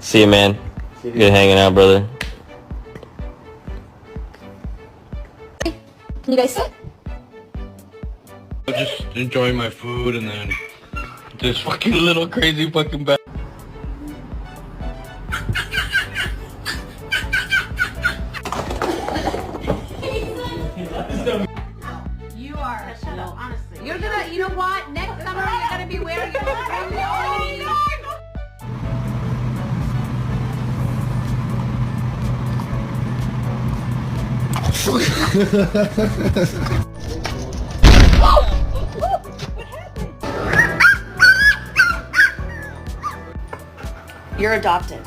See you, man. Good hanging out, brother. Can you guys sit? Just enjoying my food and then this fucking little crazy fucking bag. You are. Shut up, honestly. You're gonna, you know what? Next summer you're gonna be wearing your You're adopted.